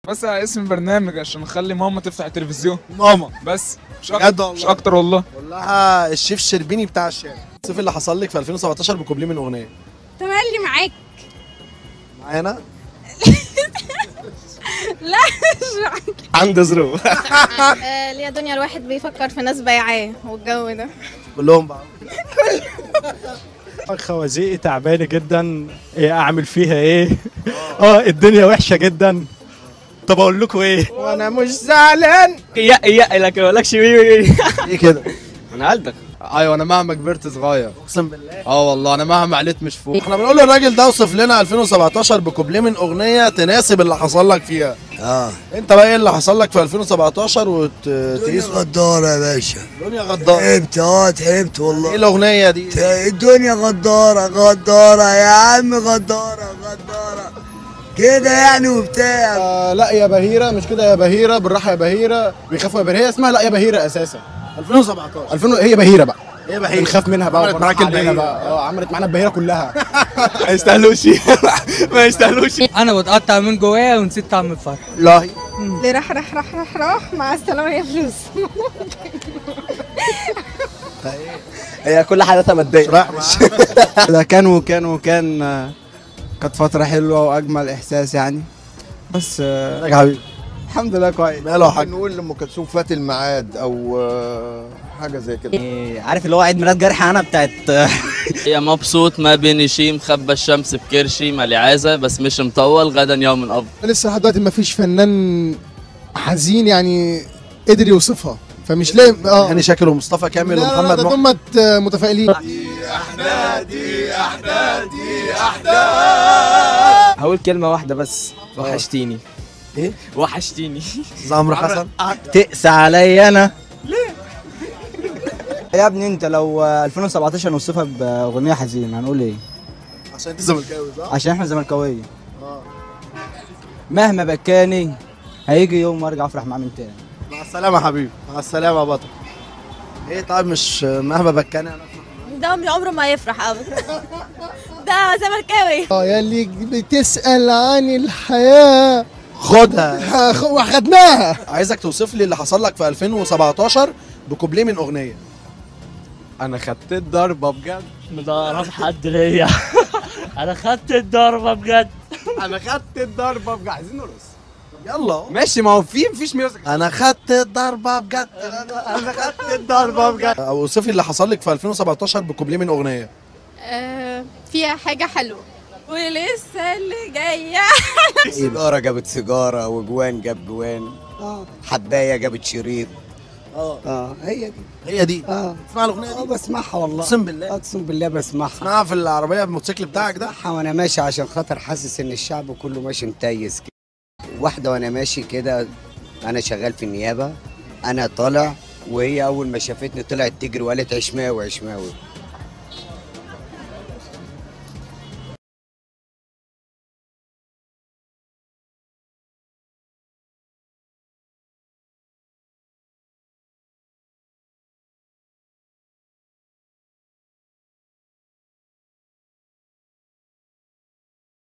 بس على اسم برنامج عشان نخلي ماما تفتح التلفزيون. ماما بس بجد والله. مش اكتر والله. قول لها الشيف شربيني بتاع الشارع. الصيف اللي حصل لك في 2017 بكوبليه من اغنيه. تملي معاك. معانا؟ لا مش معاك. عندي ظروف. ليه دنيا الواحد بيفكر في ناس بايعاه والجو ده. كلهم بقى. خوازيقي تعبانه جدا، ايه اعمل فيها ايه؟ الدنيا وحشه جدا. طب اقول لكم ايه؟ وانا مش زعلان. يا لكن ما لكش ايه كده؟ انا قلبك. ايوه انا مهما كبرت صغير. اقسم بالله. والله انا مهما عليت مش فوق. احنا بنقول للراجل ده اوصف لنا 2017 بكوبليه من اغنيه تناسب اللي حصل لك فيها. انت بقى ايه اللي حصل لك في 2017 وتقيس؟ غدارة يا باشا. الدنيا غدارة. تعبت والله. ايه الاغنيه دي؟ الدنيا غدارة يا عم، غدارة كده يعني وبتاع. لا يا بهيره، مش كده يا بهيره، بالراحه يا بهيره، بيخافوا يا بهيره. هي اسمها لا يا بهيره اساسا 2017. 2000. هي بهيره بقى، ايه بهيره؟ بنخاف منها بقى. عملت معاك البهيره بقى. عملت معانا البهيره كلها. ما يستاهلوش. ما يستاهلوش. انا بتقطع من جوايا ونسيت طعم الفرح. لا اللي راح مع السلامه يا فلوس. هي كل حالاتها ماديه. رايح ده كان كانت فترة حلوة وأجمل إحساس يعني. بس يا حبيبي الحمد لله كويس. ماله يا حاج؟ نقول لأم كلثوم فات الميعاد او حاجه زي كده. عارف اللي هو عيد ميلاد جرح انا بتاعت يا مبسوط ما بين شيم خبى الشمس بكرشي مالي عازة بس مش مطول غدا يوم افضل. لسه لحد دلوقتي ما فيش فنان حزين يعني قدر يوصفها، فمش لاقي. هاني شاكر ومصطفى كامل ومحمد محمد هم متفائلين. هقول كلمه واحده بس، وحشتيني. ايه؟ وحشتيني. عمرو حسن. تقسى عليا انا. يا ابني أنت لو 2017 نوصفها بأغنية حزين هنقول إيه؟ عشان انت زملكاوي صح؟ عشان إحنا زملكاوية. مهما بكاني هيجي يوم وأرجع أفرح معاه من تاني. مع السلامة يا حبيبي، مع السلامة يا بطل. ايه طيب مش مهما بكاني انا ده عمره ما يفرح ابدا. ده زملكاوي. يا اللي بتسأل عن الحياة خدها واخدناها. عايزك توصف لي اللي حصل لك في 2017 بكوبليه من اغنيه. انا خدت الضربه بجد. مدرب حد ليا. انا خدت الضربه بجد. عايزين نرقص. يلا ماشي، ما هو مفيش ميوزك. انا خدت الضربه بجد. انا خدت الضربه بجد. اوصفي اللي حصل لك في 2017 بكوبليه من اغنيه. فيها حاجه حلوه ولسه اللي جايه. سيجارة جابت سيجارة، وجوان جاب جوان، حباية جابت شريط. هي دي. اسمع الاغنيه دي. بسمعها والله. اقسم بالله. أقسم بالله بسمعها. اسمعها في العربيه بالموتوسيكل بتاعك ده. وأنا ماشي عشان خاطر حاسس إن الشعب كله ماشي متيس كده. واحدة وأنا ماشي كده، أنا شغال في النيابة، أنا طالع وهي أول ما شافتني طلعت تجري وقالت عشماوي.